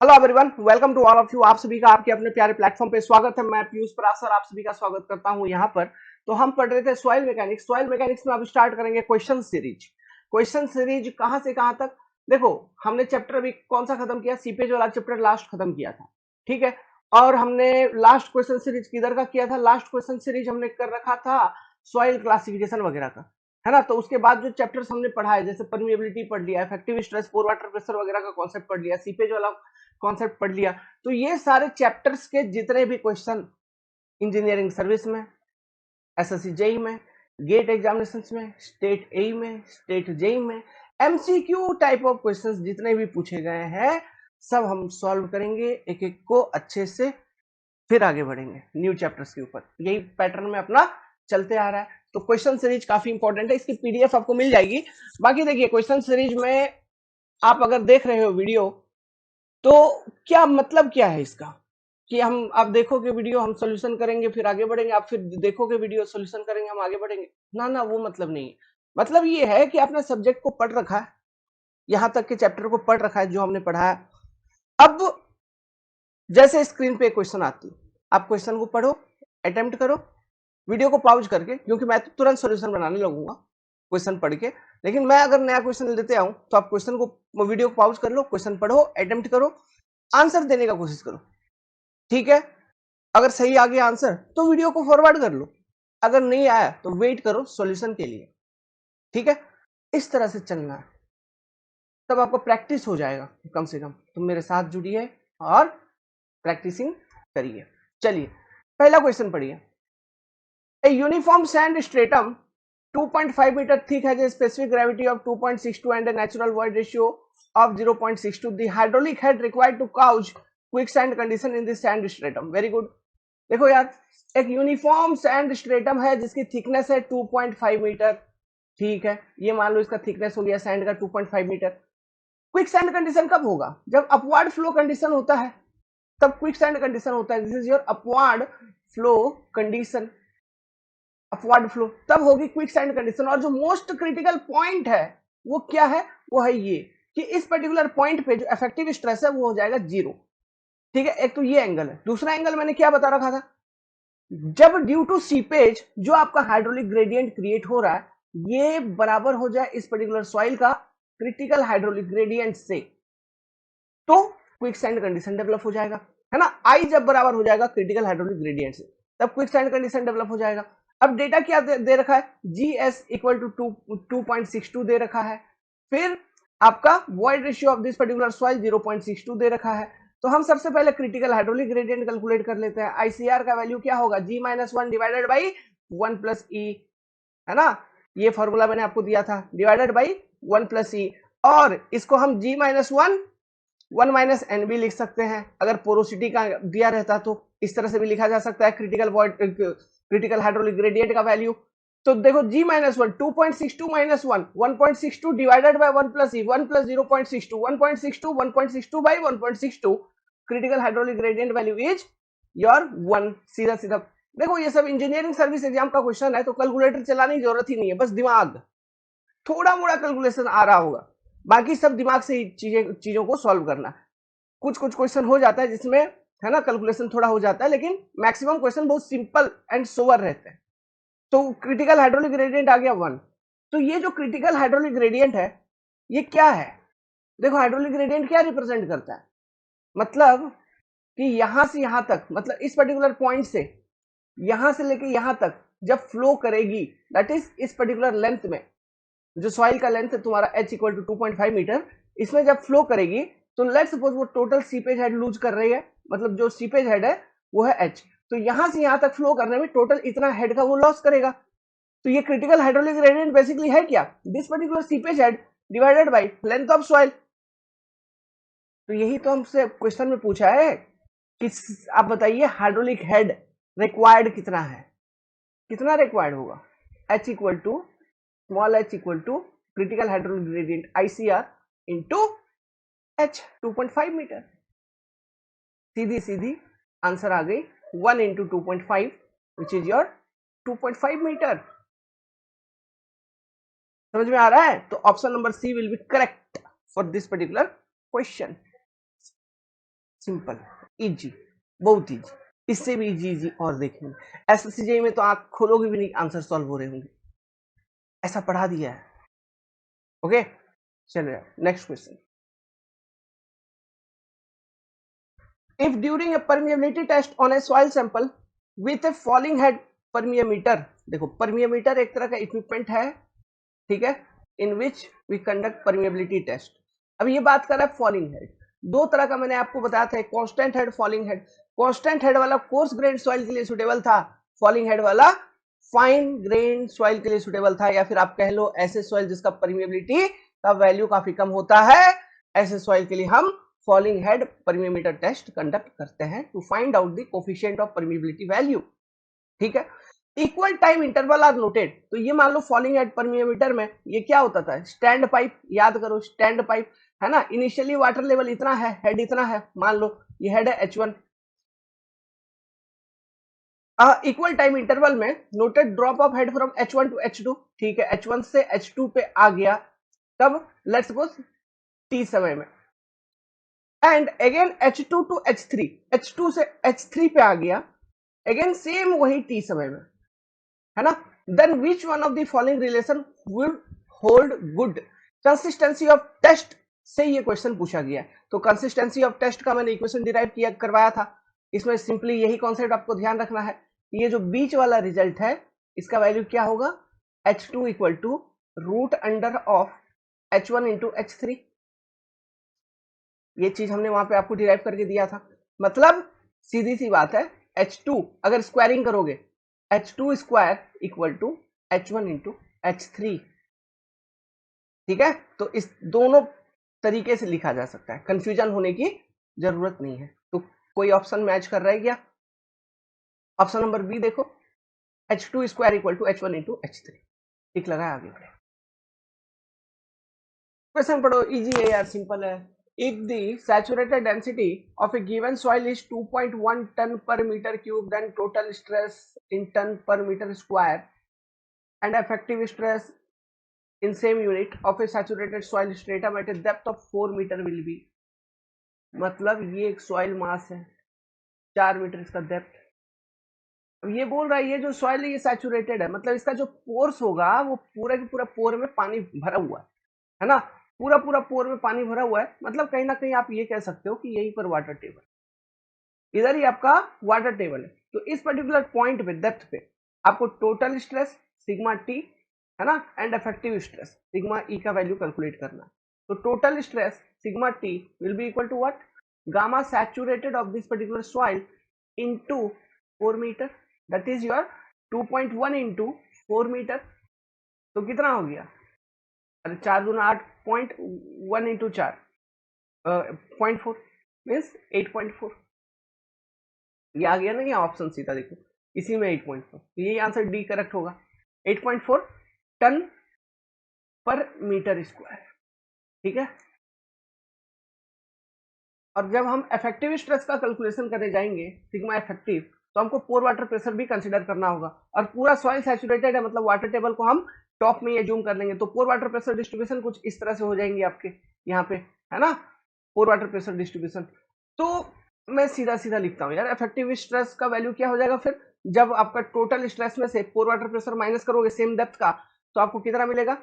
Hello everyone, welcome to all of you. आप सभी का आपके अपने प्यारे प्लेटफॉर्म पे स्वागत है। मैं पीयूष पराशर आप सभी का स्वागत करता हूं यहाँ पर। तो हम पढ़ रहे थे सॉइल मैकेनिक्स। सॉइल मैकेनिक्स में अब स्टार्ट करेंगे क्वेश्चन सीरीज। क्वेश्चन सीरीज कहां से कहां तक? देखो, हमने चैप्टर अभी कौन सा खत्म किया? सीपेज वाला चैप्टर लास्ट खत्म किया था, ठीक है। और हमने लास्ट क्वेश्चन सीरीज किधर का किया था? लास्ट क्वेश्चन सीरीज हमने कर रखा था सॉइल क्लासिफिकेशन वगैरह का, है ना। तो उसके बाद जो चैप्टर्स हमने पढ़ा है, जैसे परमिएबिलिटी पढ़ लिया, इफेक्टिव स्ट्रेस, पोर वाटर प्रेशर वगैरह का कॉन्सेप्ट पढ़ लिया, सीपेज वाला कॉन्सेप्ट पढ़ लिया। तो ये सारे चैप्टर्स के जितने भी क्वेश्चन इंजीनियरिंग सर्विस में, एसएससी जेई में, गेट एग्जामिनेशन में, स्टेट एई में, स्टेट जेई में, एमसीक्यू टाइप ऑफ क्वेश्चंस जितने भी पूछे गए हैं सब हम सॉल्व करेंगे एक एक को अच्छे से। फिर आगे बढ़ेंगे न्यू चैप्टर्स के ऊपर। यही पैटर्न में अपना चलते आ रहा है। तो क्वेश्चन सीरीज काफी इंपॉर्टेंट है, इसकी पीडीएफ आपको मिल जाएगी। बाकी देखिए, क्वेश्चन सीरीज में आप अगर देख रहे हो वीडियो, तो क्या मतलब क्या है इसका? कि हम आप देखोगे वीडियो, हम सॉल्यूशन करेंगे, फिर आगे बढ़ेंगे, आप फिर देखोगे वीडियो, सॉल्यूशन करेंगे, हम आगे बढ़ेंगे। ना ना, वो मतलब नहीं है। मतलब ये है कि आपने सब्जेक्ट को पढ़ रखा है, यहां तक के चैप्टर को पढ़ रखा है जो हमने पढ़ा है। अब जैसे स्क्रीन पे क्वेश्चन आती है, आप क्वेश्चन को पढ़ो, अटेम्प्ट करो, वीडियो को पॉज करके, क्योंकि मैं तो तुरंत सॉल्यूशन बनाने लगूंगा क्वेश्चन पढ़ के। लेकिन मैं अगर नया क्वेश्चन लेते आऊं तो आप क्वेश्चन को, वीडियो को पॉज कर लो, क्वेश्चन पढ़ो, अटेम्प्ट करो, आंसर देने का कोशिश करो, ठीक है। अगर सही आ गया आंसर तो वीडियो को फॉरवर्ड कर लो, अगर नहीं आया तो वेट करो सॉल्यूशन के लिए, ठीक है। इस तरह से चलना है, तब आपको प्रैक्टिस हो जाएगा। कम से कम तुम मेरे साथ जुड़िए और प्रैक्टिसिंग करिए। चलिए, पहला क्वेश्चन पढ़िए। A uniform sand stratum 2.5 meter thick has a specific gravity of 2.62 and a natural void ratio of 0.62. The hydraulic head required to couch quicksand condition in the sand stratum. Very good. देखो यार, एक uniform sand stratum है जिसकी thickness है 2.5 metre, ठीक है। ये मान लो इसका थिकनेस हो गया सैंड का 2.5 मीटर। क्विक सैंड कंडीशन कब होगा? जब अपवर्ड फ्लो कंडीशन होता है, तब क्विक सैंड कंडीशन होता है। This is your upward flow condition, upward flow, तब होगी क्विक सैंड कंडीशन। और जो मोस्ट क्रिटिकल पॉइंट है वो क्या है? वो है ये कि इस पर्टिकुलर पॉइंट पे जो इफेक्टिव स्ट्रेस है वो हो जाएगा जीरो, ठीक है। एक तो ये एंगल है। दूसरा एंगल मैंने क्या बता रखा था? जब ड्यू टू सीपेज जो आपका हाइड्रोलिक ग्रेडियंट क्रिएट हो रहा है, ये बराबर हो जाए इस पर्टिकुलर सॉइल का क्रिटिकल हाइड्रोलिक ग्रेडियंट से, तो क्विक सैंड कंडीशन डेवलप हो जाएगा, है ना। आई जब बराबर हो जाएगा क्रिटिकल हाइड्रोलिक ग्रेडियंट से, तब क्विक सैंड कंडीशन डेवलप हो जाएगा। अब डेटा क्या दे रखा है? जी एस इक्वल टू 2.62 दे रखा है। फिर आपका void ratio of this particular soil 0.62 दे रखा है। तो हम सबसे पहले क्रिटिकल हाइड्रोलिक ग्रेडियंट कैलकुलेट कर लेते हैं। आईसीआर का वैल्यू क्या होगा? G minus one divided by one plus E, है ना। ये फॉर्मूला मैंने आपको दिया था, divided by one plus E. और इसको हम G minus one minus N भी लिख सकते हैं, अगर पोरोसिटी का दिया रहता तो इस तरह से भी लिखा जा सकता है critical void, critical hydraulic gradient का वैल्यू। तो देखो, G minus one 2.62 minus one 1.62 divided by one plus E, one plus 0.62, 1.62 1.62 by 1.62, critical hydraulic gradient value is your one. सीधा सीधा देखो, ये सब इंजीनियरिंग सर्विस एग्जाम का क्वेश्चन है, तो कैलकुलेटर चलाने की जरूरत ही नहीं है, बस दिमाग, थोड़ा मोड़ा कैलकुलेशन आ रहा होगा, बाकी सब दिमाग से ही चीजों को सॉल्व करना। कुछ कुछ क्वेश्चन हो जाता है जिसमें, है ना, कैलकुलेशन थोड़ा हो जाता है, लेकिन मैक्सिमम क्वेश्चन बहुत सिंपल एंड सोवर रहते हैं। तो क्रिटिकल हाइड्रोलिक ग्रेडियंट आ गया वन। तो ये जो क्रिटिकल हाइड्रोलिक ग्रेडियंट है, ये क्या है? देखो, हाइड्रोलिक ग्रेडियंट क्या रिप्रेजेंट करता है? मतलब कि यहां से यहां तक, मतलब इस पर्टिकुलर पॉइंट से यहां से लेके यहां तक जब फ्लो करेगी, दैट इज इस पर्टिकुलर लेंथ में, जो सॉइल का लेंथ है तुम्हारा h इक्वल टू 2.5 मीटर, इसमें जब फ्लो करेगी तो लेट्स सपोज वो टोटल सीपेज हेड लूज कर रही है, मतलब जो सीपेज हेड है वो है h। तो यहां से यहां तक फ्लो करने में टोटल इतना हेड का वो लॉस करेगा। तो ये क्रिटिकल हाइड्रोलिक ग्रेडियंट बेसिकली है क्या? This particular seepage head divided by length of soil. तो यही तो हमसे क्वेश्चन में पूछा है कि आप बताइए हाइड्रोलिक हेड रिक्वायर्ड कितना है, कितना रिक्वायर्ड होगा? h equal to small h equal to critical hydraulic gradient ICR into h 2.5 metre. सीधी सीधी आंसर आ गई, 1 into 2.5 which is your 2.5 metre. समझ में आ रहा है? तो option number C will be correct for this particular question. Simple, easy, बहुत इजी, इससे भी इजी इजी और देखेंगे। एसएससी में तो आप खोलोगे भी नहीं, आंसर सॉल्व हो रहे होंगे, ऐसा पढ़ा दिया है। ओके, चलिए next question. If during a permeability test on a soil sample with a falling head permeameter, देखो permeameter एक तरह का इक्विपमेंट है, ठीक है, in which we conduct permeability test. अब ये बात कर रहा है फॉलिंग हेड, दो तरह का मैंने आपको बताया था, constant head, falling head. Constant head वाला कोर्स ग्रेन सॉइल के लिए सुटेबल था, फॉलिंग हेड वाला फाइन ग्रेन सॉइल के लिए सुटेबल था, या फिर आप कह लो ऐसे सॉइल जिसका परमिएबिलिटी का वैल्यू काफी कम होता है, ऐसे सॉइल के लिए हम falling head permeameter test conduct करते हैं to find out the coefficient of permeability value, ठीक है। Equal time interval are noted, तो ये मान लो फॉलिंग एट परमिएमीटर में ये क्या होता था, स्टैंड पाइप, याद करो स्टैंड पाइप है ना, इनिशियली वाटर लेवल इतना है, हेड इतना है, मान लो ये हेड है H1, इक्वल टाइम इंटरवल में noted drop of head from H1 to H2, ठीक है, H1 से H2 पे आ गया, तब लेट्स सपोज T समय में, and again H2 to H3, H2 से H3 पे आ गया, अगेन सेम वही T समय में, है ना। Then which one of the following relation will hold good, consistency of test से ये क्वेश्चन पूछा गया। तो कंसिस्टेंसी ऑफ टेस्ट का मैंने इक्वेशन डिराइव किया करवाया था, इसमें सिंपली यही कॉन्सेप्ट आपको ध्यान रखना है, ये जो बीच वाला रिजल्ट है इसका वैल्यू क्या होगा, H2 equal to root under of H1 into H3, ये चीज हमने वहां पे आपको डिराइव करके दिया था। मतलब सीधी सी बात है, H2 अगर स्क्वायरिंग करोगे H2 square equal to H1 into H3, ठीक है। तो इस दोनों तरीके से लिखा जा सकता है, कंफ्यूजन होने की जरूरत नहीं है। तो कोई ऑप्शन मैच कर रहा है क्या, ऑप्शन नंबर बी देखो, H2 square equal to H1 into H3, ठीक लगा है। आगे क्वेश्चन पढ़ो, इजी है यार, सिंपल है। If the saturated density of a given soil is 2.1 ton per meter cube, then total stress in ton per meter square and effective stress in same unit of a saturated soil stratum at a depth of 4 meter will be, मतलब ये एक soil मास है 4 metre इसका depth. अब ये बोल रहा है ये जो सॉइल है ये सैचुरेटेड है, मतलब इसका जो पोर्स होगा वो पूरा के पूरा पोर में पानी भरा हुआ है ना, पूरा पूरा पोर में पानी भरा हुआ है, मतलब कहीं ना कहीं आप ये कह सकते हो कि यहीं पर वाटर टेबल, इधर ही आपका वाटर टेबल है। तो इस पर्टिकुलर पॉइंट पे डेप्थ पे आपको टोटल स्ट्रेस सिग्मा टी, है ना, and effective stress sigma e का वैल्यू कैलकुलेट करना। तो total stress sigma t will be equal to what, gamma saturated of this particular soil into 4 metre, that is your 2.1 into 4 metre, तो कितना हो गया, अरे 4 दूना 8, 0.1 इंटू 4 0.4 मीन्स 8.4, ये आ गया ना, ये ऑप्शन सीधा देखो, इसी में 8.4, तो यही आंसर डी करेक्ट होगा, 8.4 टन पर मीटर स्क्वायर, ठीक है। और जब हम इफेक्टिव स्ट्रेस का कैलकुलेशन करने जाएंगे सिग्मा इफेक्टिव, तो हमको पोर वाटर प्रेशर भी कंसीडर करना होगा, और पूरा सॉइल सैचुरेटेड है, मतलब वाटर टेबल को हम टॉप में ये जूम कर लेंगे, तो पोर वाटर प्रेशर डिस्ट्रीब्यूशन कुछ इस तरह से हो जाएंगे आपके यहाँ पे, है ना, पोर वाटर प्रेशर डिस्ट्रीब्यूशन। तो मैं सीधा सीधा लिखता हूँ यार, इफेक्टिव स्ट्रेस का वैल्यू क्या हो जाएगा फिर, जब आपका टोटल स्ट्रेस में से पोर वाटर प्रेशर माइनस करोगे सेम डेप्थ का, तो आपको कितना मिलेगा,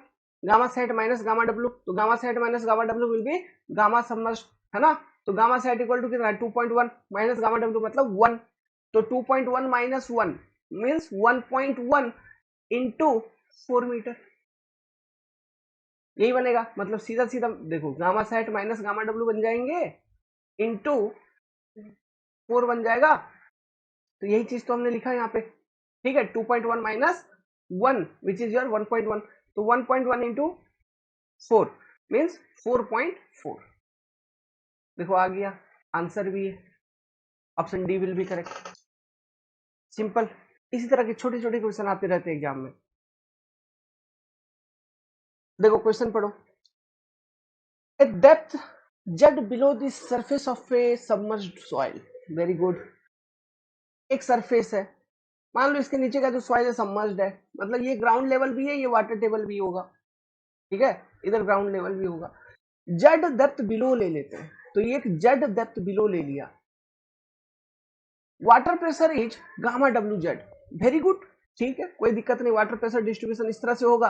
gamma sat minus gamma W, तो gamma sat minus gamma W will be gamma submerged, है ना। तो गामा सेट इक्वल टू कितना है 2.1 माइनस गामा डब्ल्यू मतलब 1, तो 2.1 माइनस 1 मीन्स 1.1 इंटू 4 मीटर, यही बनेगा। मतलब सीधा सीधा देखो, gamma sat minus gamma W बन जाएंगे इंटू 4 बन जाएगा, तो यही चीज तो हमने लिखा यहाँ पे, ठीक है, 2.1 माइनस 1 विच इज योर 1.1, तो 1.1 इंटू 4 मीन्स 4.4, देखो आ गया, आंसर भी है, option D will be correct. Simple, इसी तरह के छोटे छोटे क्वेश्चन आते रहते हैं एग्जाम में। देखो क्वेश्चन पढ़ो, a depth Z below the surface of a submerged soil, very good, एक सरफेस है, मान लो इसके नीचे का जो सॉइल है सबमर्ज्ड है, मतलब ये ग्राउंड लेवल भी है, ये वाटर टेबल भी होगा, ठीक है, इधर ग्राउंड लेवल भी होगा, जेड डेप्थ बिलो ले लेते हैं, तो ये एक जेड डेप्थ बिलो ले लिया। Water pressure is gamma W Z, very good, ठीक है, कोई दिक्कत नहीं। वाटर प्रेशर डिस्ट्रीब्यूशन इस तरह से होगा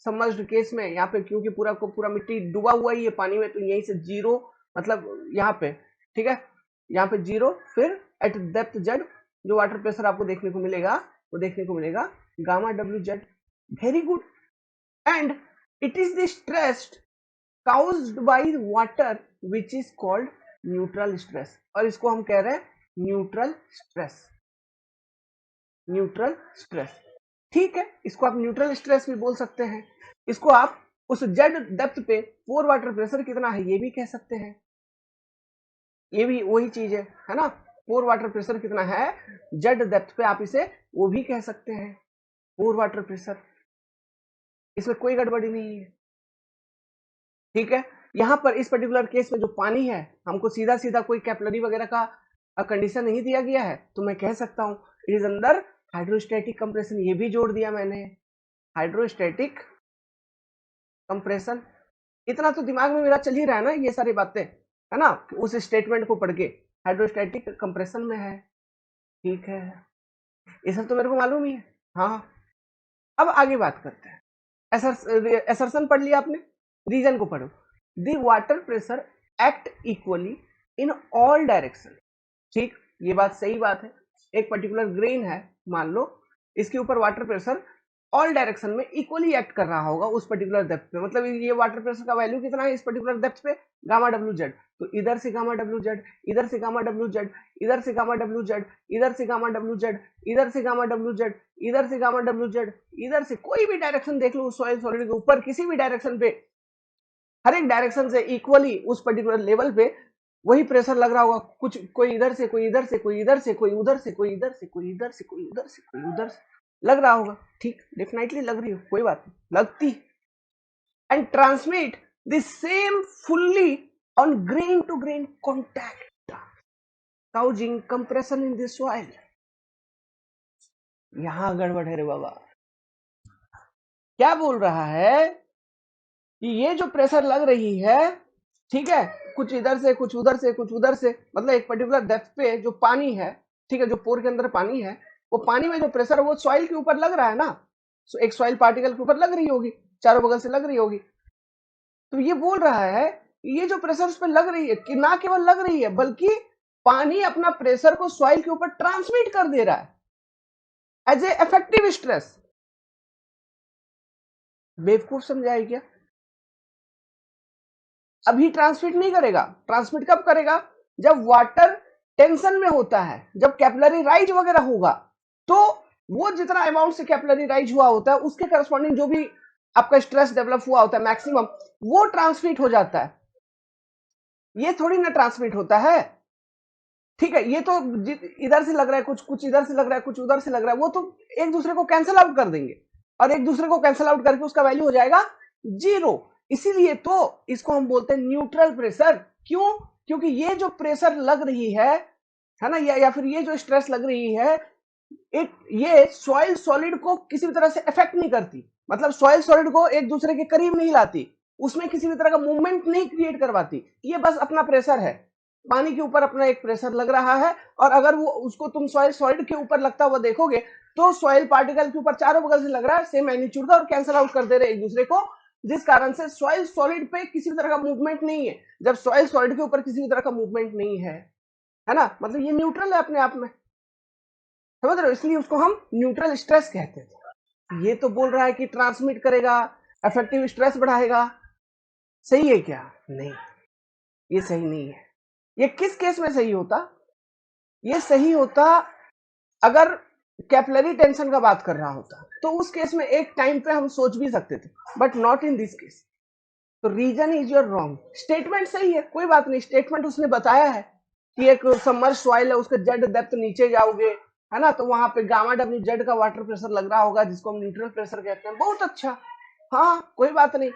सबमर्ज्ड केस में, यहाँ पे क्योंकि पूरा को पूरा मिट्टी डूबा हुआ ही है पानी में, तो यहीं से जीरो, मतलब यहाँ पे, ठीक है, यहाँ पे जीरो, फिर एट डेप्थ जेड जो वाटर प्रेशर आपको देखने को मिलेगा वो देखने को मिलेगा gamma W Z, very good. And it is the stress caused by water which is called neutral stress, और इसको हम कह रहे हैं न्यूट्रल स्ट्रेस, न्यूट्रल स्ट्रेस, ठीक है, इसको आप न्यूट्रल स्ट्रेस भी बोल सकते हैं। इसको आप उस जेड डेप्थ पे पोर वाटर प्रेशर कितना है ये भी कह सकते हैं, ये भी वही चीज है ना, पोर वाटर प्रेशर कितना है जेड डेप्थ पे, आप इसे वो भी कह सकते हैं पोर वाटर प्रेशर, इसमें कोई गड़बड़ी नहीं है, ठीक है। यहां पर इस पर्टिकुलर केस में जो पानी है, हमको सीधा सीधा कोई कैपिलरी वगैरह का कंडीशन नहीं दिया गया है, तो मैं कह सकता हूं इट इज अंदर हाइड्रोस्टैटिक कंप्रेशन, ये भी जोड़ दिया मैंने, हाइड्रोस्टैटिक कंप्रेशन। इतना तो दिमाग में मेरा चल ही रहा है ना ये सारी बातें, है ना, उस स्टेटमेंट को पढ़ के हाइड्रोस्टैटिक कंप्रेशन में है, ठीक है, ये सब तो मेरे को मालूम ही है। हाँ, अब आगे बात करते हैं। एसर्शन पढ़ लिया आपने, रीजन को पढ़ो। The water pressure act equally in all direction, ठीक, ये बात सही बात है। एक पर्टिकुलर ग्रेन है, मान लो इसके ऊपर वाटर प्रेशर ऑल डायरेक्शन में इक्वली एक्ट कर रहा होगा उस पर्टिकुलर डेप्थ पे, मतलब ये वाटर प्रेशर का वैल्यू कितना है इस पर्टिकुलर डेप्थ पे, गामा डब्ल्यू जेड, तो इधर से गामा डब्ल्यू जेड, इधर से गामा डब्ल्यू जेड, इधर से गामा डब्ल्यू जेड, इधर से गामा डब्ल्यू जेड, इधर से गामा डब्ल्यू जेड, इधर से गामा डब्ल्यू जेड, इधर से कोई भी डायरेक्शन देख लो सॉइल सॉलिड के ऊपर, किसी भी डायरेक्शन पे, हर एक डायरेक्शन से इक्वली उस पर्टिकुलर लेवल पे वही प्रेशर लग रहा होगा, कुछ कोई इधर से, कोई इधर से, कोई इधर से, कोई उधर से, कोई इधर से, कोई इधर से, कोई उधर से, कोई उधर से लग रहा होगा, ठीक, डेफिनेटली लग रही हो, कोई बात नहीं, लगती, and transmit the same fully on grain to grain contact causing compression in the soil। यहां गड़बड़ है रे बाबा, क्या बोल रहा है कि ये जो प्रेशर लग रही है, ठीक है, कुछ इधर से, कुछ उधर से, कुछ उधर से, मतलब एक पर्टिकुलर डेप्थ पे जो पानी है, ठीक है, जो पोर के अंदर पानी है, वो पानी में जो प्रेशर है वो सॉइल के ऊपर लग रहा है ना, so एक सॉइल पार्टिकल के ऊपर लग रही होगी, चारों बगल से लग रही होगी, तो ये बोल रहा है ये जो प्रेशर उस पर लग रही है कि ना केवल लग रही है बल्कि पानी अपना प्रेशर को सॉइल के ऊपर ट्रांसमिट कर दे रहा है एज ए इफेक्टिव स्ट्रेस। बेवकूफ समझाए क्या, अभी ट्रांसमिट नहीं करेगा, ट्रांसमिट कब करेगा जब वाटर टेंशन में होता है, जब कैपिलरी राइज वगैरह होगा, तो वो जितना अमाउंट से कैपिलरी राइज हुआ होता है उसके करस्पॉन्डिंग जो भी आपका स्ट्रेस डेवलप हुआ होता है मैक्सिमम, वो ट्रांसमिट हो जाता है, ये थोड़ी ना ट्रांसमिट होता है, ठीक है, ये तो इधर से लग रहा है कुछ, कुछ इधर से लग रहा है, कुछ उधर से लग रहा है, वो तो एक दूसरे को कैंसिल आउट कर देंगे, और एक दूसरे को कैंसिल आउट करके उसका वैल्यू हो जाएगा जीरो, इसीलिए तो इसको हम बोलते हैं न्यूट्रल प्रेशर। क्यों, क्योंकि ये जो प्रेशर लग रही है ना, या फिर ये जो स्ट्रेस लग रही है, ये सॉइल सॉलिड को किसी भी तरह से इफेक्ट नहीं करती, मतलब सॉइल सॉलिड को एक दूसरे के करीब नहीं लाती, उसमें किसी भी तरह का मूवमेंट नहीं क्रिएट करवाती, ये बस अपना प्रेशर है, पानी के ऊपर अपना एक प्रेशर लग रहा है, और अगर वो उसको तुम सॉइल सॉलिड के ऊपर लगता हुआ देखोगे तो सॉइल पार्टिकल के ऊपर चारों बगल से लग रहा है सेम मैग्नीट्यूड का, और कैंसिल आउट कर दे रहे एक दूसरे को, जिस कारण से सॉइल सॉलिड पे किसी भी तरह का मूवमेंट नहीं है, जब सॉइल सॉलिड के ऊपर किसी भी तरह का मूवमेंट नहीं है ना, मतलब ये न्यूट्रल है अपने आप में, समझ रहे हो, इसलिए उसको हम न्यूट्रल स्ट्रेस कहते हैं। ये तो बोल रहा है कि ट्रांसमिट करेगा, इफेक्टिव स्ट्रेस बढ़ाएगा, सही है क्या, नहीं, ये सही नहीं है। ये किस केस में सही होता, ये सही होता अगर कैपिलरी टेंशन का बात कर रहा होता, तो उस केस में एक टाइम पे हम सोच भी सकते थे, but not in this case, तो reason is your wrong, statement सही है, कोई बात नहीं, स्टेटमेंट उसने बताया है कि एक सबमर्ज सॉइल है, उसके जेड डेप्थ नीचे जाओगे, है ना, तो वहां पे गामा डब्ल्यू जेड का वाटर प्रेशर लग रहा होगा, जिसको हम न्यूट्रल प्रेशर कहते हैं, बहुत अच्छा, हाँ कोई बात नहीं,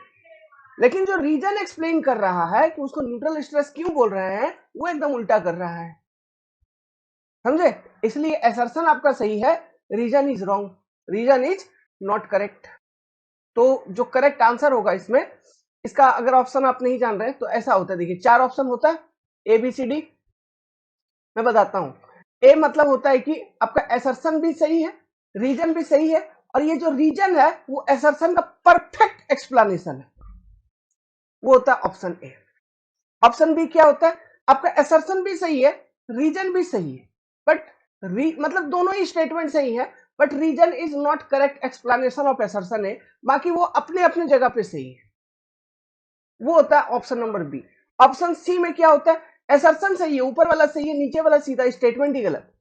लेकिन जो रीजन एक्सप्लेन कर रहा है कि उसको न्यूट्रल स्ट्रेस क्यों बोल रहे हैं, वो एकदम उल्टा कर रहा है, समझे, इसलिए असर्शन आपका सही है, reason is wrong, reason is not correct. तो जो करेक्ट आंसर होगा इसमें, इसका अगर ऑप्शन आप नहीं जान रहे तो ऐसा होता है, देखिए 4 ऑप्शन होता है, ए बी सी डी? मैं बताता हूं। ए मतलब होता है कि आपका एसर्शन भी सही है, रीजन भी सही है, और ये जो रीजन है वो एसर्शन का परफेक्ट एक्सप्लेनेशन है, वो होता है ऑप्शन ए। ऑप्शन बी क्या होता है? आपका एसर्शन भी सही है, रीजन भी सही है, बट मतलब दोनों ही स्टेटमेंट सही है, but reason is not correct explanation of assertion है, बाकी वो अपने अपने जगह पे सही है, वो होता है option number b. Option c में क्या होता है? एसर्शन सही है, ऊपर वाला सही है, नीचे वाला सीधा, स्टेटमेंट ही गलत,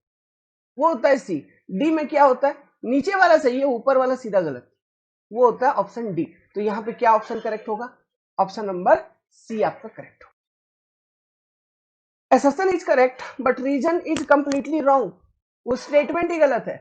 वो होता है सी। डी में क्या होता है? नीचे वाला सही है, ऊपर वाला सीधा गलत, वो होता है ऑप्शन डी। तो यहां पे क्या ऑप्शन करेक्ट होगा? ऑप्शन नंबर सी आपका करेक्ट होगा। assertion is correct but reason is completely wrong, वो स्टेटमेंट ही गलत है,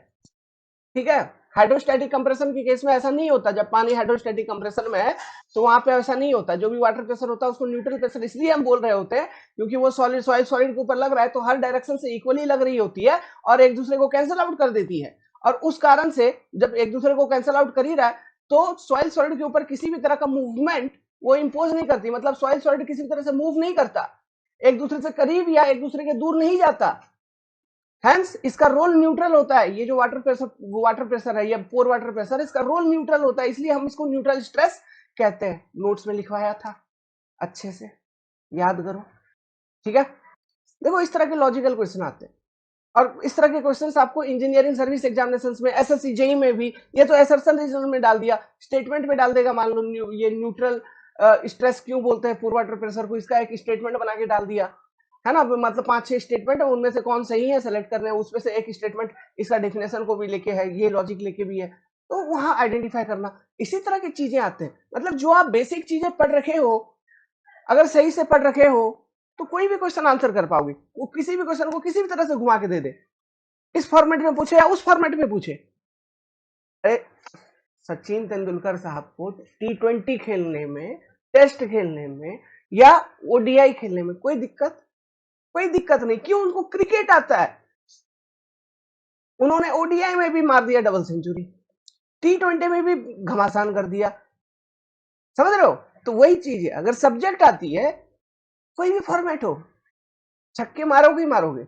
ठीक है। हाइड्रोस्टैटिक कंप्रेशन के केस में ऐसा नहीं होता, जब पानी हाइड्रोस्टैटिक कंप्रेशन में है तो वहां पे ऐसा नहीं होता, जो भी वाटर प्रेशर होता है उसको न्यूट्रल प्रेशर इसलिए हम बोल रहे होते हैं क्योंकि वो सॉलिड सॉलिड के ऊपर लग रहा है तो हर डायरेक्शन से इक्वली लग रही होती है और एक दूसरे को कैंसिल आउट कर देती है, और उस कारण से जब एक दूसरे को कैंसिल आउट कर ही रहा है तो सॉइल सॉलिड के ऊपर किसी भी तरह का मूवमेंट वो इंपोज नहीं करती, मतलब सॉइल सॉलिड किसी भी तरह से मूव नहीं करता, एक दूसरे से करीब या एक दूसरे के दूर नहीं जाता, हैंस इसका रोल न्यूट्रल होता है। ये जो वाटर प्रेशर है, ये पोर वाटर प्रेशर, इसका रोल न्यूट्रल होता है, इसलिए हम इसको न्यूट्रल स्ट्रेस कहते हैं। नोट्स में लिखवाया था, अच्छे से याद करो, ठीक है। देखो इस तरह के लॉजिकल क्वेश्चन आते हैं, और इस तरह के क्वेश्चंस आपको इंजीनियरिंग सर्विस एग्जामिनेशंस में, एसएससी जेई में भी, ये तो एसर्शन रीजन में डाल दिया, स्टेटमेंट में डाल देगा, मान लो ये न्यूट्रल स्ट्रेस क्यों बोलते हैं पोर वाटर प्रेशर को, इसका एक स्टेटमेंट बना के डाल दिया, है ना। मतलब 5-6 स्टेटमेंट है, उनमें से कौन सही है सेलेक्ट करने हैं, उसमें से एक स्टेटमेंट इसका डेफिनेशन को भी लेके है, ये लॉजिक लेके भी है, तो वहां आइडेंटिफाई करना, इसी तरह की चीजें आते हैं। मतलब जो आप बेसिक चीजें पढ़ रखे हो, अगर सही से पढ़ रखे हो तो कोई भी क्वेश्चन आंसर कर पाओगे, वो किसी भी क्वेश्चन को किसी भी तरह से घुमा के दे दे, इस फॉर्मेट में पूछे या उस फॉर्मेट में पूछे। अरे सचिन तेंदुलकर साहब को T20 खेलने में, टेस्ट खेलने में या ओडीआई खेलने में कोई दिक्कत नहीं, क्यों? उनको क्रिकेट आता है, उन्होंने ओडीआई में भी मार दिया डबल सेंचुरी, T20 में भी घमासान कर दिया, समझ रहे हो। तो वही चीज है, अगर सब्जेक्ट आती है, कोई भी फॉर्मेट हो, छक्के मारोगे ही मारोगे,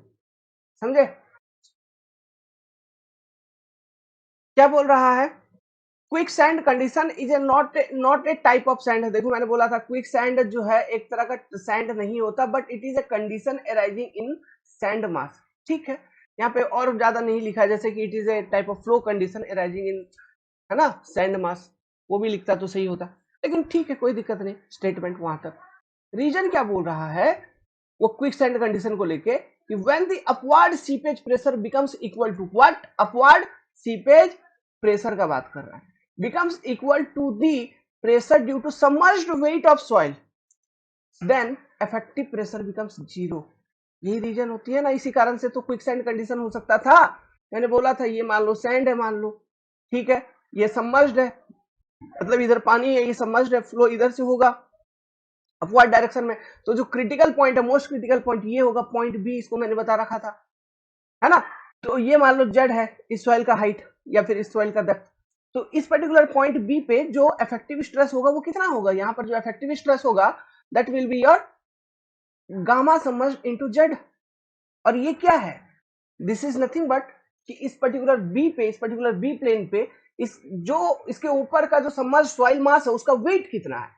समझे। क्या बोल रहा है? Quick sand condition is a not a type of sand है। देखो मैंने बोला था क्विक सैंड जो है एक तरह का सैंड नहीं होता, but it is a condition arising in sand mass, ठीक है। यहाँ पे और ज्यादा नहीं लिखा, जैसे कि it is A type of flow condition arising इन, है ना, सैंड मास, वो भी लिखता तो सही होता, लेकिन ठीक है कोई दिक्कत नहीं, स्टेटमेंट वहां तक। रीजन क्या बोल रहा है वो क्विक सैंड कंडीशन को लेके कि when the upward seepage pressure becomes equal to what, upward seepage pressure का बात कर रहा है, becomes equal to the pressure due to submerged weight of soil, then effective pressure becomes zero। यही reason होती है ना, इसी कारण से तो क्विक सैंड कंडीशन हो सकता था। मैंने बोला था ये मान लो सैंड है, मान लो, ठीक है, ये सबमर्ज्ड है, मतलब इधर पानी है, ये सबमर्ज्ड है, फ्लो इधर से होगा अपवर्ड डायरेक्शन में, तो जो क्रिटिकल पॉइंट है, मोस्ट क्रिटिकल पॉइंट ये होगा पॉइंट बी, इसको मैंने बता रखा था, है ना। तो ये मान लो जेड है इस सॉइल का हाइट या फिर इस सॉइल का डेप्थ, तो इस पर्टिकुलर पॉइंट बी पे जो इफेक्टिव स्ट्रेस होगा वो कितना होगा, यहाँ पर जो इफेक्टिव स्ट्रेस होगा that will be your gamma submerged into Z. और ये क्या है? दिस इज नथिंग बट कि इस पर्टिकुलर बी पे, इस पर्टिकुलर बी प्लेन पे, इस जो इसके ऊपर का जो सबमर्ज्ड सॉइल मास है उसका वेट कितना है।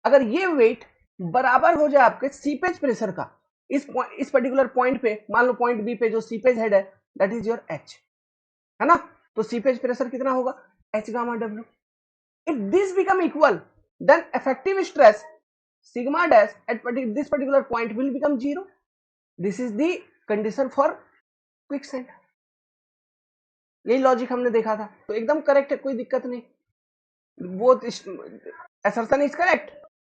अगर ये वेट बराबर हो जाए आपके सीपेज प्रेशर का, इस पर्टिकुलर पॉइंट पे, मान लो पॉइंट बी पे जो सीपेज हेड है दैट इज योर एच, है ना, तो सीपेज प्रेशर कितना होगा, H gamma W. If this become equal then effective stress sigma dash at this particular point will become zero. This is the condition for quick sand. यही logic हमने देखा था, तो एकदम करेक्ट है, कोई दिक्कत नहीं, वो assertion is correct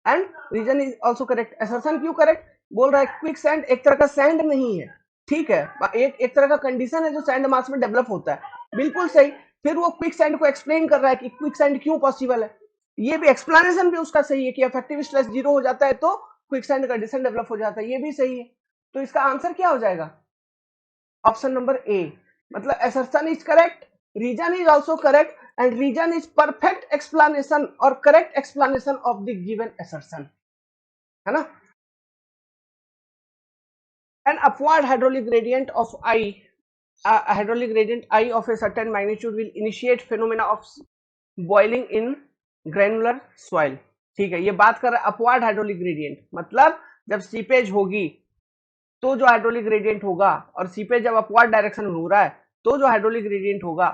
and reason is also correct. assertion क्यों करेक्ट बोल रहा है? क्विक सैंड एक तरह का सैंड नहीं है, ठीक है, एक तरह का कंडीशन है जो सैंड मास में डेवलप होता है, बिल्कुल सही। फिर वो क्विक सैंड को एक्सप्लेन कर रहा है कि क्विक सैंड क्यों पॉसिबल है, ये भी एक्सप्लेनेशन भी उसका सही है कि इफेक्टिव स्ट्रेस जीरो हो जाता है तो क्विक सैंड कंडीशन डेवलप हो जाता है, ये भी सही है। तो इसका आंसर क्या हो जाएगा? ऑप्शन नंबर ए, मतलब assertion is correct, reason is also correct, and reason is perfect explanation और correct explanation of the given assertion, है ना। An upward hydraulic gradient of I, a hydraulic gradient I of a certain magnitude will initiate phenomena of boiling in granular soil. ठीक है, ये बात कर रहा है अपवार्ड हाइड्रोलिक ग्रेडियंट, मतलब जब सीपेज होगी तो जो हाइड्रोलिक ग्रेडियंट होगा, और सीपेज जब अपवार्ड डायरेक्शन में हो रहा है तो जो हाइड्रोलिक ग्रेडियंट होगा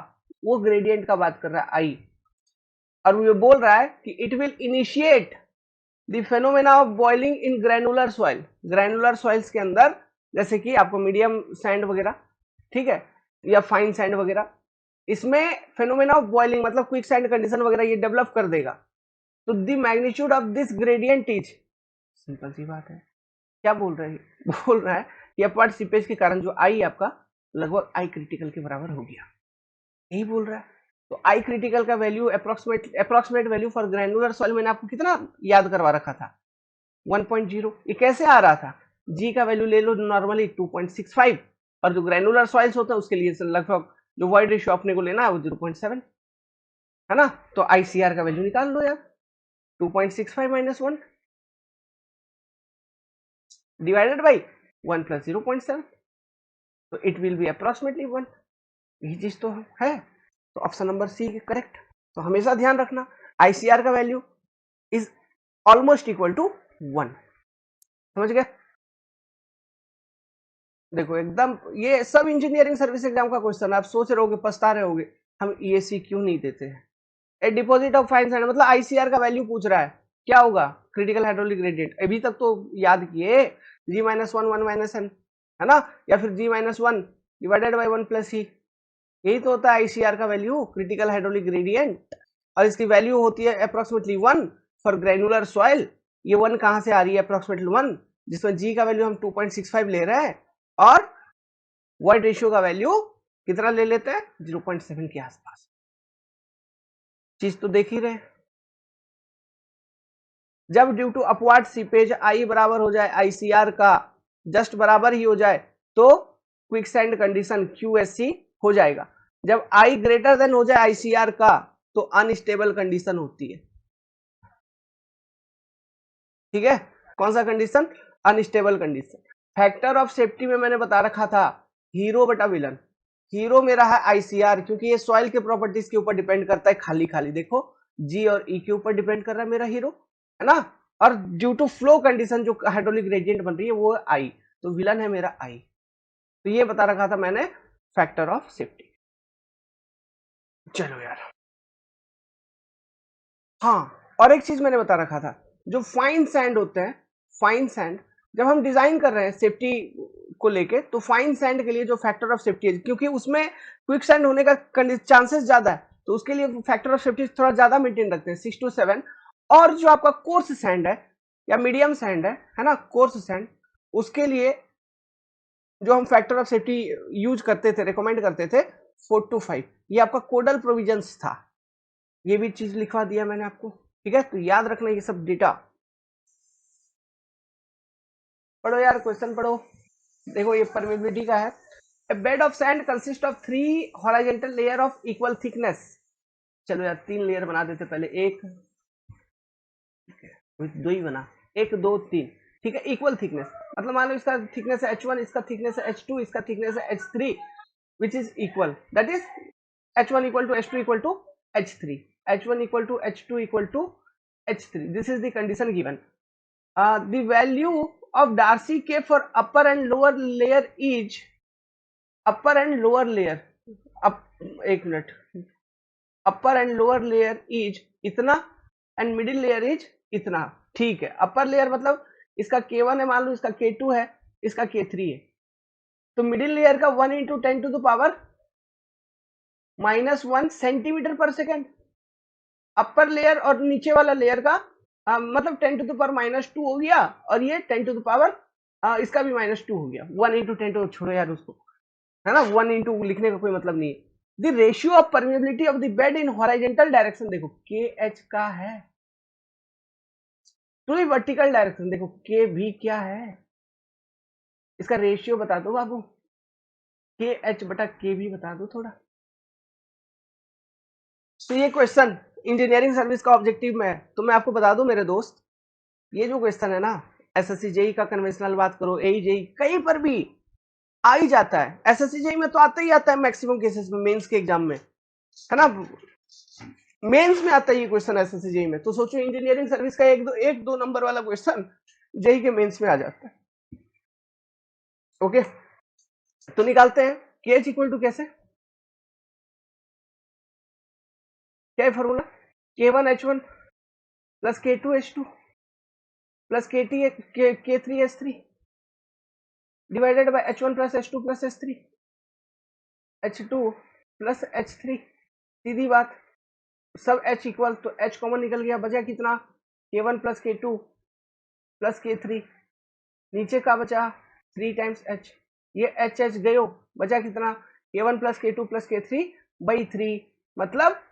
वो ग्रेडियंट का बात कर रहा है आई, और ये बोल रहा है कि it will initiate the phenomena of boiling in granular soil. Granular soils के अंदर जैसे कि आपको मीडियम सैंड वगैरह, ठीक है, या फाइन सैंड वगैरह, इसमें फेनोमेना ऑफ बॉइलिंग मतलब क्विक सैंड कंडीशन वगैरह ये डेवलप कर देगा। तो the magnitude of this gradient is, simple सी बात है, क्या बोल रहे हैं, बोल रहा है कि अपवार्ड सीपेज के कारण जो आई आपका लगभग आई क्रिटिकल के बराबर हो गया, यही बोल रहा है। तो आई क्रिटिकल का value approximate value for granular soil मैंने आपको कितना याद करवा रखा था, 1.0। ये कैसे आ रहा था, जी का वैल्यू ले लो नॉर्मली 2.65, और जो ग्रैनुलर सॉइल्स होते हैं उसके लिए लगभग जो वॉइड रेशियो अपने को लेना है वो 0.7 है ना। तो आईसीआर का वैल्यू निकाल लो यार, 2.65 माइनस 1 डिवाइडेड बाई 1 प्लस 0.7, तो इट विल बी अप्रोक्सीमेटली 1। यही चीज तो है, तो ऑप्शन नंबर सी करेक्ट। तो हमेशा ध्यान रखना आईसीआर का value is almost equal to 1, समझ गए। देखो एकदम ये सब इंजीनियरिंग सर्विस एग्जाम का क्वेश्चन है, आप सोच रहे होगे, पछता रहे होगे हम ईएसी क्यों नहीं देते हैं। ए डिपॉजिट ऑफ फाइन सैंड मतलब आईसीआर का वैल्यू पूछ रहा है, क्या होगा, क्रिटिकल हाइड्रोलिक ग्रेडियंट, अभी तक तो याद किए G minus one one minus N है ना, या फिर G minus one divided by 1 plus E, यही तो होता है आईसीआर का वैल्यू, क्रिटिकल हाइड्रोलिक ग्रेडियंट, और इसकी वैल्यू होती है अप्रोक्सीमेटली 1 फॉर ग्रैनुलर सॉइल। ये 1 कहां से आ रही है, अप्रोक्सीमेटली 1, जिसमें जी का वैल्यू हम 2.65 ले रहे हैं और वॉइड रेशियो का वैल्यू कितना ले लेते हैं, 0.7 के आसपास। चीज तो देख ही रहे, जब ड्यू टू अपवार्ड सीपेज आई बराबर हो जाए आईसीआर का, जस्ट बराबर ही हो जाए, तो क्विक सैंड कंडीशन क्यूएससी हो जाएगा। जब आई ग्रेटर देन हो जाए आईसीआर का तो अनस्टेबल कंडीशन होती है, ठीक है। कौन सा condition, unstable condition. Factor of safety में मैंने बता रखा था हीरो बटा विलन, हीरो मेरा है आईसीआर क्योंकि ये सॉइल के प्रॉपर्टीज के ऊपर डिपेंड करता है, खाली खाली देखो जी और ई के ऊपर डिपेंड कर रहा है मेरा हीरो, है ना। और ड्यू टू फ्लो कंडीशन जो हाइड्रोलिक ग्रेडियंट बन रही है वो आई, तो विलन है मेरा आई। तो ये बता रखा था मैंने फैक्टर ऑफ सेफ्टी। चलो यार, हाँ और एक चीज मैंने बता रखा था, जो फाइन सैंड होते हैं, फाइन सैंड जब हम डिजाइन कर रहे हैं सेफ्टी को लेके, तो फाइन सैंड के लिए जो फैक्टर ऑफ सेफ्टी है, क्योंकि उसमें क्विक सैंड होने का चांसेस ज्यादा है, तो उसके लिए फैक्टर ऑफ सेफ्टी थोड़ा ज्यादा मेंटेन रखते हैं, 6 to 7। और जो आपका कोर्स सैंड है या मीडियम सैंड है ना, कोर्स सैंड, उसके लिए जो हम फैक्टर ऑफ सेफ्टी यूज करते थे, रिकमेंड करते थे 4 to 5, ये आपका कोडल प्रोविजंस था, ये भी चीज लिखवा दिया मैंने आपको, ठीक है। तो याद रखना ये सब डेटा, पढ़ो यार क्वेश्चन पढ़ो। देखो ये परमेबिलिटी का है, a bed of sand consist of 3 horizontal layer of equal thickness. चलो यार 3 लेयर बना देते पहले, एक दो ही बना, 1 2 3, ठीक है, इक्वल थिकनेस, मतलब मान लो इसका थिकनेस है h1, इसका थिकनेस है h2, इसका थिकनेस है h3, which is equal, that is h1 equal to h2 equal to h3, h1 equal to h2 equal to h3, this is the condition given. The value of Darcy K for upper and lower layer is, upper and lower layer, up एक minute, upper and lower layer is इतना and middle layer is इतना, ठीक है। Upper layer मतलब इसका K1 है, मान लो इसका K2 है, इसका K3 है, तो मिडिल लेयर का 1 into 10 to the power -1 centimetre per second, upper layer और नीचे वाला लेयर का मतलब 10 टू द पावर -2 हो गया, और ये 10 टू द पावर इसका भी -2 हो गया, 1 इंटू 10 टू, छोड़ो यार उसको, है ना, 1 इंटू लिखने का कोई मतलब नहीं है। The ratio of permeability of the bed in horizontal direction, देखो के एच का है, टू द वर्टिकल डायरेक्शन देखो के भी क्या है, इसका रेशियो बता दो बाबू, के एच बटा के भी बता दो थोड़ा। तो ये क्वेश्चन इंजीनियरिंग सर्विस का ऑब्जेक्टिव में है, तो मैं आपको बता दूं मेरे दोस्त, ये जो क्वेश्चन है ना एसएससी जेई का कन्वेंशनल बात करो, एई जेई कहीं पर भी आ ही जाता है। एसएससी जेई में तो आता ही आता है मैक्सिमम केसेस में, मेंस के एग्जाम में, है ना, मेंस में आता है ये क्वेश्चन एसएससी जेई में। तो सोचो इंजीनियरिंग सर्विस का एक दो नंबर वाला क्वेश्चन जेई के मेंस में आ जाता है। ओके, तो निकालते हैं के एच इक्वल टू कैसे, क्या है formula, K1H1 plus K2H2 plus K3H3 divided by H1 plus H2 plus H3 H2 plus H3। सीधी बात, सब H इक्वल, तो H कॉमन निकल गया, बचा कितना K1 plus K2 plus K3, नीचे का बचा 3 टाइम्स H, ये H गयो, बचा कितना K1 plus K2 plus K3 by 3, मतलब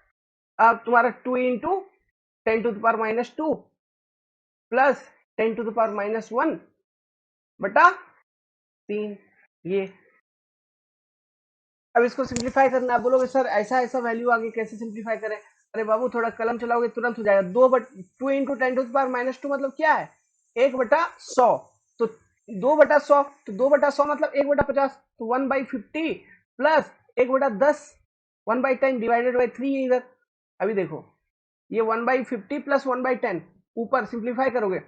अब तुम्हारा 2 into 10 to the power minus 2 plus 10 to the power minus 1 बटा 3। ये अब इसको सिंप्लीफाई करना, आप बोलोगे सर ऐसा ऐसा वैल्यू आगे कैसे सिंप्लीफाई करें, अरे बाबू थोड़ा कलम चलाओगे तुरंत हो जाएगा। 2 into 10 to the power minus 2 मतलब क्या है 1/100, तो 2/100, तो 2/100 मतलब 1/50, तो 1/50 प्लस 1/10 1/10 डिवाइडेड बाई 3 इधर। अभी देखो ये 1/50 प्लस 1/10 ऊपर सिंप्लीफाई करोगे,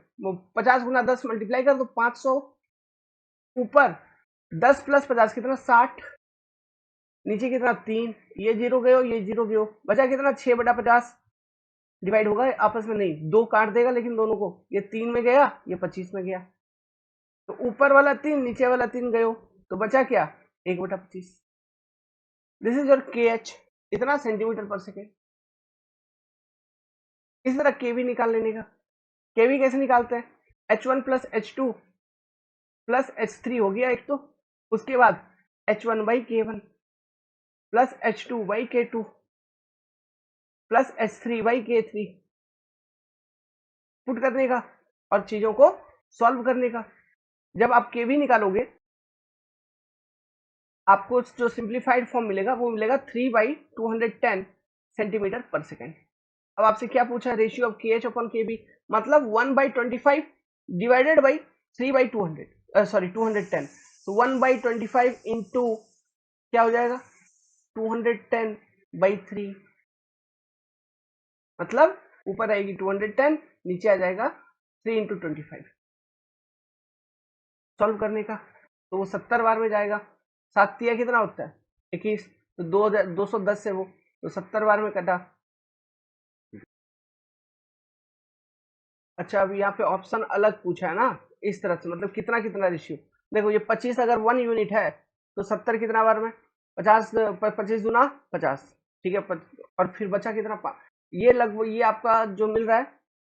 50 गुना 10 मल्टीप्लाई कर दो 500, ऊपर 10 प्लस 50 कितना 60, नीचे कितना 3, ये जीरो गयो ये जीरो गयो, बचा कितना 6/50, डिवाइड होगा आपस में नहीं, 2 काट देगा लेकिन दोनों को, ये 3 में गया ये 25 में गया, तो ऊपर वाला 3 नीचे वाला 3 गयो, तो बचा क्या 1/25। दिस इज योर के एच, इतना सेंटीमीटर पर सेकेंड। इस तरह के वी निकाल लेने का, के वी कैसे निकालते हैं, H1 plus H2 plus H3 हो गया एक, तो उसके बाद H1 by K1 plus H2 by K2 plus H3 by K3, put करने का और चीजों को सॉल्व करने का। जब आप के वी निकालोगे आपको जो सिंप्लीफाइड फॉर्म मिलेगा वो मिलेगा 3/210 सेंटीमीटर पर सेकेंड। अब आपसे क्या पूछा, रेशियो ऑफ के एच अपॉन के बी, मतलब 1/25 डिवाइडेड बाई 3/200 सॉरी 210, तो 1/25 इंटू क्या हो जाएगा 210/3, मतलब ऊपर आएगी 210 नीचे आ जाएगा 3 इंटू 25। सॉल्व करने का तो वो 70 बार में जाएगा, 7 तिया कितना होता है 21, तो 210 से वो, तो 70 बार में कटा। अच्छा अब यहाँ पे ऑप्शन अलग पूछा है ना इस तरह से, मतलब कितना कितना रेशियो, देखो ये 25 अगर 1 यूनिट है तो 70 कितना बार में 50, 25 दूना 50, ठीक है, और फिर बचा कितना 5, ये लगभग ये आपका जो मिल रहा है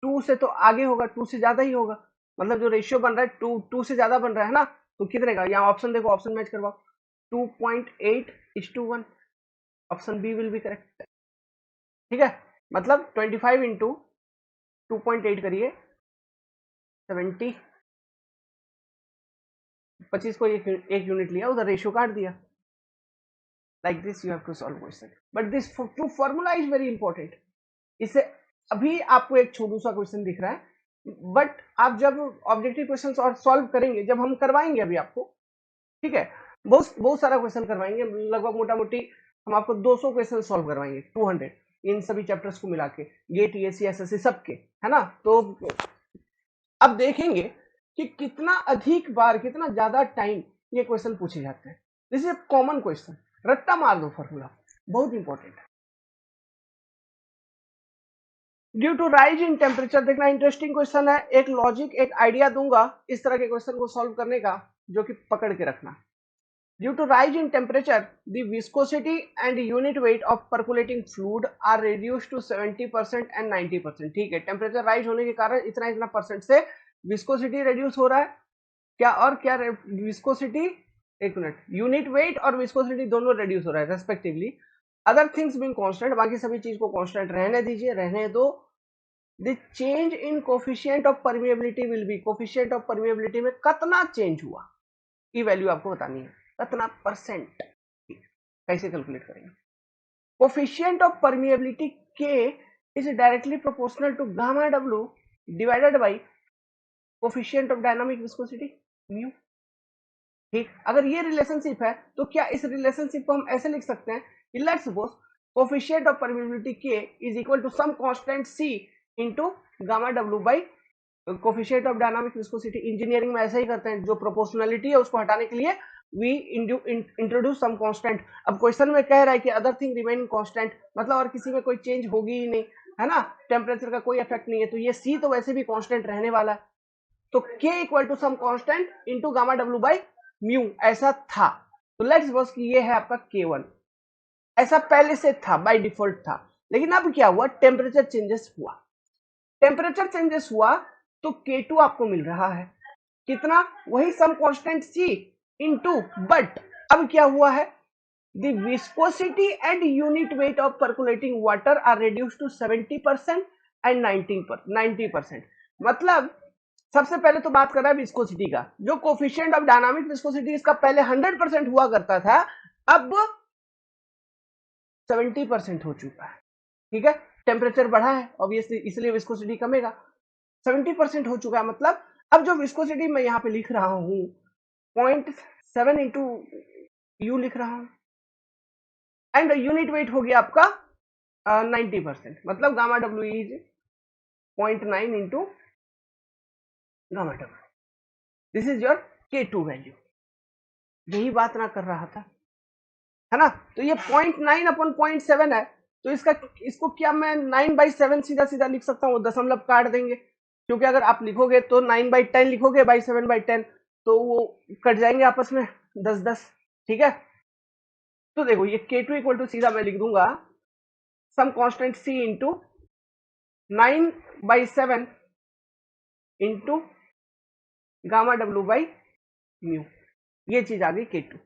2 से तो आगे होगा, 2 से ज्यादा ही होगा, मतलब जो रेशियो बन रहा है 2 से ज्यादा बन रहा है ना, तो कितने का, यहाँ ऑप्शन देखो, ऑप्शन मैच करवाओ, 2.8:1, option B will be correct, ठीक है, मतलब 25 इंटू 2.8 करिए 70, 25 को एक यूनिट लिया उधर रेशियो काट दिया, like this you have to solve question, but this two formula is very important. इसे अभी आपको एक छोटू सा क्वेश्चन दिख रहा है, बट आप जब ऑब्जेक्टिव क्वेश्चन और सॉल्व करेंगे, जब हम करवाएंगे अभी आपको, ठीक है, बहुत बहुत सारा क्वेश्चन करवाएंगे, लगभग मोटा मोटी हम आपको 200 क्वेश्चन सॉल्व करवाएंगे, 200 इन सभी चैप्टर्स को मिला के, गेट टीएससी एसएससी सबके, है ना, तो अब देखेंगे कि कितना अधिक बार कितना ज्यादा टाइम ये क्वेश्चन पूछे जाते हैं। दिस इज कॉमन क्वेश्चन, रट्टा मार दो फॉर्मूला, बहुत इंपॉर्टेंट है। Due to rise in temperature, देखना इंटरेस्टिंग क्वेश्चन है, एक लॉजिक एक आइडिया दूंगा इस तरह के क्वेश्चन को सॉल्व करने का, जो कि पकड़ के रखना। Due to rise in temperature the viscosity and unit weight of percolating fluid are reduced to 70% and 90%, ठीक है, टेम्परेचर राइज होने के कारण इतना इतना परसेंट से विस्कोसिटी रिड्यूस हो रहा है, क्या और क्या विस्कोसिटी, एक मिनट, यूनिट वेट और विस्कोसिटी दोनों रिड्यूस हो रहा है respectively, other things being constant, बाकी सभी चीज को कांस्टेंट रहने दीजिए, रहने दो। The change in coefficient of permeability will be, coefficient of permeability में कितना चेंज हुआ की वैल्यू आपको बतानी है, कितना परसेंट, कैसे कैलकुलेट करेंगे। Coefficient of permeability K is directly proportional to gamma W divided by coefficient of dynamic viscosity mu. ठीक, अगर ये रिलेशनशिप है तो क्या इस रिलेशनशिप को हम ऐसे लिख सकते हैं कि let's suppose coefficient of permeability K is equal to some constant C into gamma W by coefficient of dynamic viscosity. Engineering में ऐसा ही करते हैं, जो प्रोपोर्शनलिटी है उसको हटाने के लिए वी इंट्रोड्यूस सम कांस्टेंट। अब क्वेश्चन में कह रहा है कि अदर थिंग रिमेन कांस्टेंट, मतलब और किसी में कोई चेंज होगी ही नहीं, है ना, टेम्परेचर का कोई इफेक्ट नहीं है, तो ये सी तो वैसे भी कांस्टेंट रहने वाला है। तो k equal to some constant into gamma W by mu ऐसा था। तो लेट्स सपोज कि ये है आपका k1, ऐसा पहले से था, बाय डिफॉल्ट था। लेकिन अब क्या हुआ, टेम्परेचर चेंजेस हुआ, टेम्परेचर चेंजेस हुआ तो k2 आपको मिल रहा है कितना, वही some constant c into, but अब क्या हुआ है, the viscosity and unit weight of percolating water are reduced to 70% and 90%। मतलब सबसे पहले तो बात कर रहा है विस्कोसिटी का, जो कोफिशिएंट ऑफ डायनामिक विस्कोसिटी इसका पहले 100% हुआ करता था, अब 70% हो चुका है। ठीक है, टेम्परेचर बढ़ा है ऑब्वियसली, इसलिए विस्कोसिटी कमेगा। 70% हो चुका है, मतलब अब जो विस्कोसिटी मैं यहाँ पे लिख रहा हूँ 0.7 इंटू यू लिख रहा हूँ, एंड यूनिट वेट हो गया आपका 90%, मतलब gamma W is 0.9 into gamma W, this is your K2 value. यही बात ना कर रहा था, है ना। तो ये 0.9 अपॉन 0.7 है, तो इसको क्या मैं 9/7 सीधा सीधा लिख सकता हूँ, दशमलव काट देंगे, क्योंकि अगर आप लिखोगे तो 9/10 लिखोगे, बाई 7/10 तो वो कट जाएंगे आपस में 10-10। ठीक है, तो देखो ये K2 इक्वल टू सीधा मैं लिख दूंगा some constant C into 9/7 into gamma W by mu, ये चीज आ गई K2।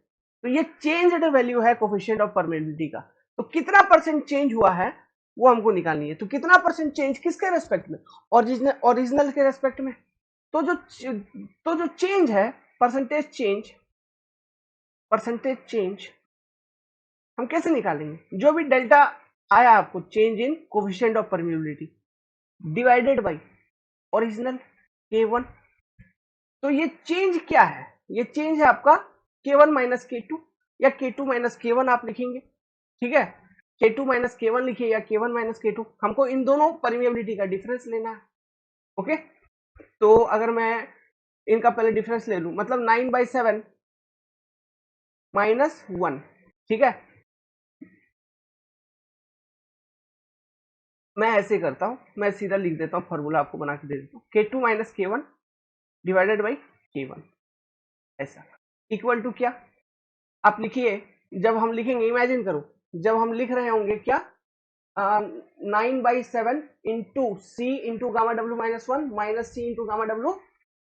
तो ये चेंज्ड वैल्यू है कोफिशिएंट ऑफ परमेबिलिटी का। तो कितना परसेंट चेंज हुआ है वो हमको निकालनी है। तो कितना परसेंट चेंज किसके रेस्पेक्ट में, ओरिजिनल के रेस्पेक्ट में। तो जो चेंज है, परसेंटेज चेंज हम कैसे निकालेंगे, जो भी डेल्टा आया आपको change in coefficient of permeability divided by original K1। तो ये चेंज क्या है, ये चेंज है आपका K1 माइनस K2 या K2 माइनस K1 आप लिखेंगे। ठीक है, K2 माइनस K1 लिखिए या K1 माइनस K2, हमको इन दोनों परमिएबिलिटी का डिफरेंस लेना है। ओके, तो अगर मैं इनका पहले डिफरेंस ले लूं, मतलब 9/7 माइनस 1। ठीक है, मैं ऐसे करता हूं, मैं सीधा लिख देता हूं, फॉर्मूला आपको बना के दे देता हूं, K2 minus K1 divided by K1 ऐसा इक्वल टू क्या, आप लिखिए, जब हम लिखेंगे इमेजिन करो, जब हम लिख रहे होंगे क्या 9/7 into C into gamma W -1 minus C into gamma W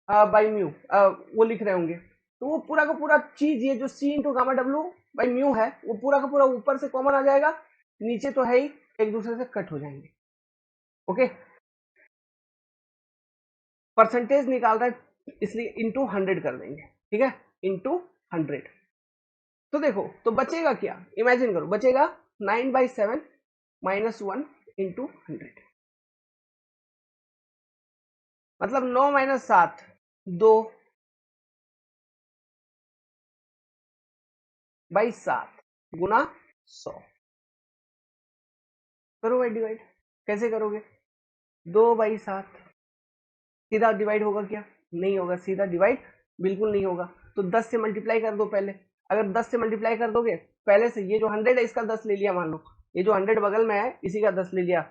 by mu, वो लिख रहे होंगे, तो वो पूरा का पूरा चीज, ये जो C into gamma W by mu है, वो पूरा का पूरा ऊपर से कॉमन आ जाएगा, नीचे तो है ही, एक दूसरे से कट हो जाएंगे। ओके, परसेंटेज निकाल रहा है इसलिए इंटू 100 कर देंगे। ठीक है, इंटू 100, तो देखो तो बचेगा क्या, इमेजिन करो, बचेगा 9/7 माइनस 1 इंटू 100, मतलब 9 माइनस 7 2/7 गुना 100। करो भाई डिवाइड, कैसे करोगे, 2/7 सीधा डिवाइड होगा क्या, नहीं होगा, सीधा डिवाइड बिल्कुल नहीं होगा। तो 10 से मल्टीप्लाई कर दो पहले, अगर 10 से मल्टीप्लाई कर दोगे, पहले से ये जो 100 है इसका 10 ले लिया, मान लो ये जो 100 बगल में है इसी का 10 ले लिया,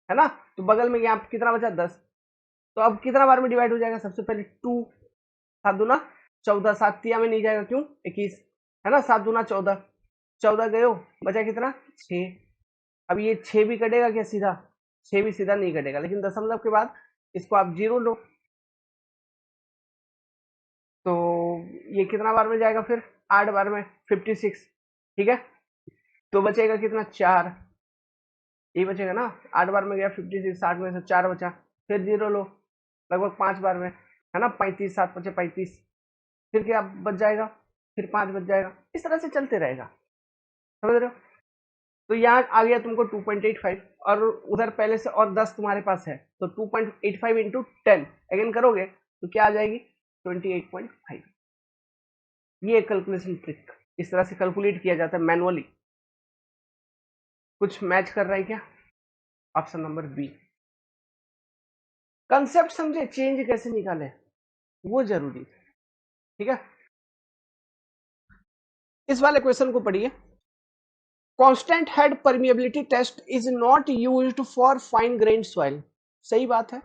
है ना, तो बगल में यहाँ कितना बचा 10, तो अब कितना बार में डिवाइड हो जाएगा, सबसे पहले 2, 7 दूना 14, 7 तिया में नहीं जाएगा, क्यों 21, है ना, 7 दूना 14, 14 गए हो, बचा कितना 6। अब ये 6 भी कटेगा क्या सीधा, 6 भी सीधा नहीं कटेगा, लेकिन दशमलव के बाद इसको आप 0 लो, तो ये कितना बार में जाएगा फिर 8 बार में 56। ठीक है, तो बचेगा कितना 4, ये बचेगा ना, 8 बार में गया 56, 8 में से 4 बचा, फिर 0 लो, लगभग 5 बार में, है ना, 35, 7 बचे 35, फिर क्या बच जाएगा, फिर 5 बच जाएगा, इस तरह से चलते रहेगा, समझ रहे हो। तो यहाँ आ गया तुमको 2.85, और उधर पहले से और 10 तुम्हारे पास है, तो 2.85 इंटू 10 अगेन करोगे तो क्या आ जाएगी 28.5। ये कैलकुलेशन ट्रिक, इस तरह से कैलकुलेट किया जाता है मैनुअली। कुछ मैच कर रहा है क्या? Option number B. कंसेप्ट समझे, चेंज कैसे निकाले वो जरूरी है, ठीक है। इस वाले क्वेश्चन को पढ़िए। Constant head permeability test is not used for fine grained soil. सही बात है,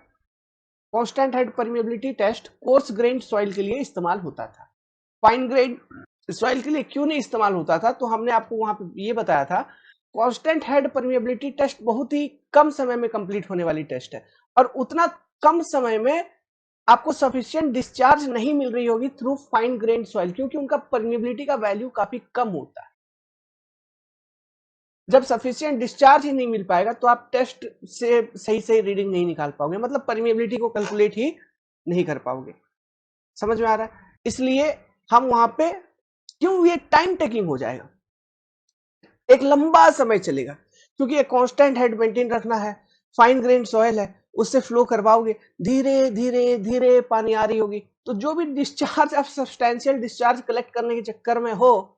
constant head permeability test coarse grained soil के लिए इस्तेमाल होता था, फाइन ग्रेन्ड सॉइल के लिए क्यों नहीं इस्तेमाल होता था? तो हमने आपको वहां पे ये बताया था, कांस्टेंट हेड परमिएबिलिटी टेस्ट बहुत ही कम समय में कंप्लीट होने वाली टेस्ट है, और उतना कम समय में आपको सफिशिएंट डिस्चार्ज नहीं मिल रही होगी थ्रू फाइन ग्रेन्ड सॉइल, क्योंकि उनका परमिएबिलिटी का वैल्यू काफी कम होता है। जब सफिशिएंट डिस्चार्ज ही नहीं मिल पाएगा तो आप टेस्ट से सही सही रीडिंग नहीं निकाल पाओगे, मतलब परमिएबिलिटी को कैलकुलेट ही नहीं कर पाओगे। समझ में आ रहा है? इसलिए हम वहां पे क्यों ये टाइम टेकिंग हो जाएगा, एक लंबा समय चलेगा, क्योंकि ये कांस्टेंट हेड मेंटेन रखना है, फाइन ग्रेन सॉइल है, उससे फ्लो करवाओगे, धीरे धीरे धीरे पानी आ रही होगी, तो जो भी डिस्चार्ज आप सब्सटेंशियल डिस्चार्ज कलेक्ट करने के चक्कर में हो,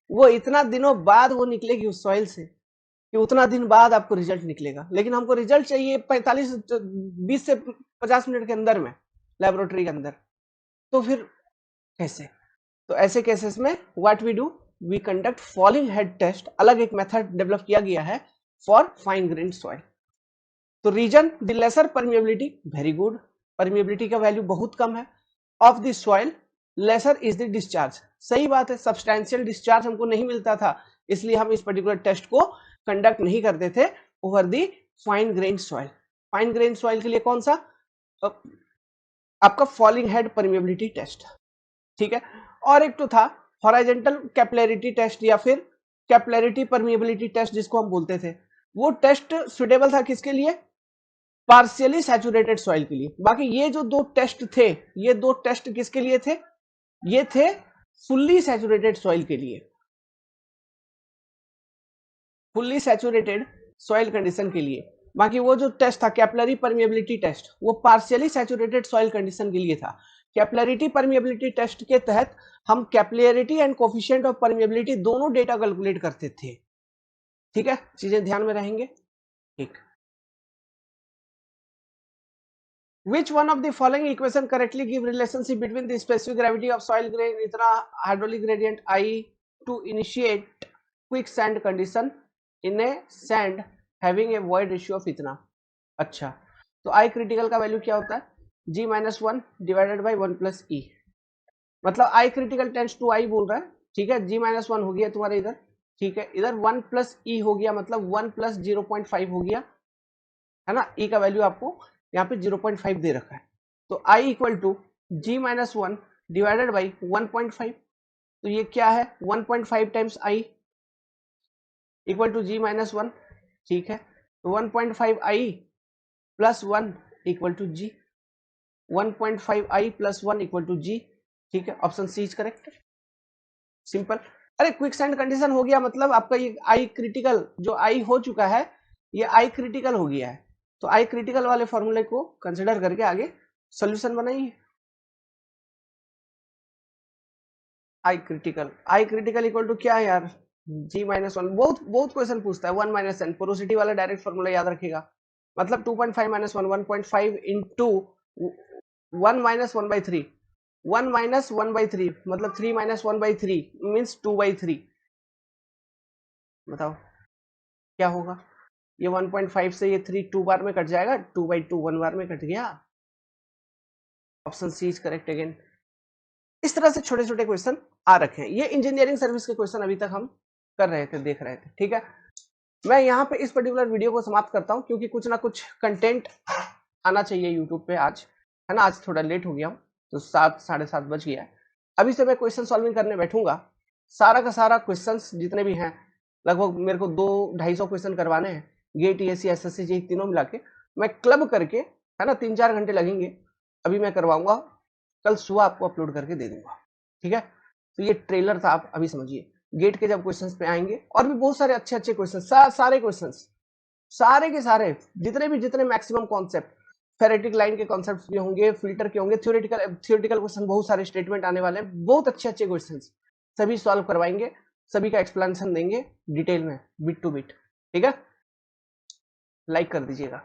वो इतना दिनों बाद वो निकलेगी उस सॉइल से कि उतना दिन बाद आपको रिजल्ट निकलेगा। लेकिन हमको रिजल्ट चाहिए 20 से 50 मिनट के अंदर में लेबोरेटरी के अंदर, तो फिर कैसे? तो ऐसे केसेस में what we do, we conduct falling head test. अलग एक मेथड डेवलप किया गया है फॉर फाइन ग्रेन्ड सॉइल। तो reason the lesser permeability, very good, permeability का वैल्यू बहुत कम है, of the soil lesser is the discharge. सही बात है, सब्सटेंशियल डिस्चार्ज हमको नहीं मिलता था, इसलिए हम इस पर्टिकुलर टेस्ट को कंडक्ट नहीं करते थे over the fine grain soil. Fine grain soil के लिए कौन सा? आपका फॉलिंग हेड परमिएबिलिटी टेस्ट, ठीक है। और एक तो था हॉरिजॉन्टल कैपिलैरिटी टेस्ट या फिर कैपिलैरिटी परमिएबिलिटी टेस्ट जिसको हम बोलते थे। वो टेस्ट सुटेबल था किसके लिए? पार्शियली सैचुरेटेड सॉइल के लिए। बाकी ये जो दो टेस्ट थे, ये दो टेस्ट किसके लिए थे? ये थे फुल्ली सैचुरेटेड सॉइल के लिए, फुल्ली सैचुरेटेड सॉइल कंडीशन के लिए। बाकी वो जो टेस्ट था कैपिलरी परमिएबिलिटी टेस्ट, वो पार्शियली सैचुरेटेड सॉइल कंडीशन के लिए था। कैपिलरिटी परमिएबिलिटी टेस्ट के तहत हम capillarity and coefficient of permeability दोनों डेटा कैलकुलेट करते थे, ठीक है। चीजें ध्यान में रहेंगे, ठीक। Which one of the following equation correctly give relationship between the specific gravity of soil grain इतना hydraulic gradient I to initiate quicksand condition in a sand having a void ratio of इतना? अच्छा, तो I critical का value क्या होता है? G minus 1 divided by 1 plus E, मतलब I critical tends to I बोल रहा है, ठीक है। G minus 1 हो गया तुम्हारे इधर, ठीक है। इधर 1 plus E हो गया, मतलब 1 plus 0.5 हो गया, है ना। E का वैल्यू आपको यहाँ पे 0.5 दे रखा है, तो I equal to G minus 1 divided by 1.5, तो ये क्या है 1.5 times I equal to G minus 1, ठीक है। तो 1.5 I plus 1 equal to G, 1.5 I plus 1 equal to G, ठीक है। Option C is correct, simple. अरे क्विक सैंड कंडीशन हो गया, मतलब आपका ये I क्रिटिकल जो I हो चुका है, ये I क्रिटिकल हो गया है, तो आई क्रिटिकल वाले फॉर्मूले को कंसिडर करके आगे सॉल्यूशन बनाइए। आई क्रिटिकल इक्वल टू क्या है यार? G minus 1। बहुत बहुत क्वेश्चन पूछता है 1 माइनस एन, पोरोसिटी वाला डायरेक्ट फॉर्मूला याद रखेगा, मतलब 2.5 माइनस 1, 1.5 इंटू 1 माइनस 1/3, 1 माइनस 1/3 मतलब 3 माइनस 1/3 मीन्स 2/3। बताओ क्या होगा? ये 1.5 से ये 3 2 बार में कट जाएगा, 2/2 1 बार में कट गया, option C is correct again. इस तरह से छोटे छोटे क्वेश्चन आ रखे हैं, ये इंजीनियरिंग सर्विस के क्वेश्चन अभी तक हम कर रहे थे, देख रहे थे, ठीक है। मैं यहाँ पे इस पर्टिकुलर वीडियो को समाप्त करता हूँ, क्योंकि कुछ ना कुछ कंटेंट आना चाहिए यूट्यूब पे आज, है ना। आज थोड़ा लेट हो गया हूँ, तो 7 साढ़े 7 बज गया है। अभी से मैं क्वेश्चन सॉल्विंग करने बैठूंगा, सारा का सारा क्वेश्चन जितने भी हैं, लगभग मेरे को 200-250 क्वेश्चन करवाने हैं, गेट ESE SSC जी तीनों मिला के मैं क्लब करके, है ना, 3-4 घंटे लगेंगे। अभी मैं करवाऊंगा, कल सुबह आपको अपलोड करके दे दूंगा, ठीक है। तो ये ट्रेलर था, आप अभी समझिए। गेट के जब क्वेश्चंस पे आएंगे और भी बहुत सारे अच्छे अच्छे क्वेश्चन, सारे क्वेश्चंस, सारे के सारे जितने मैक्सिमम कॉन्सेप्ट फेरेटिक लाइन के कॉन्सेप्ट्स भी होंगे, फिल्टर के होंगे, थ्योरेटिकल क्वेश्चन बहुत सारे स्टेटमेंट आने वाले हैं, बहुत अच्छे क्वेश्चन सभी सॉल्व करवाएंगे, सभी का एक्सप्लेनेशन देंगे डिटेल में बिट टू बिट। ठीक है, लाइक कर दीजिएगा।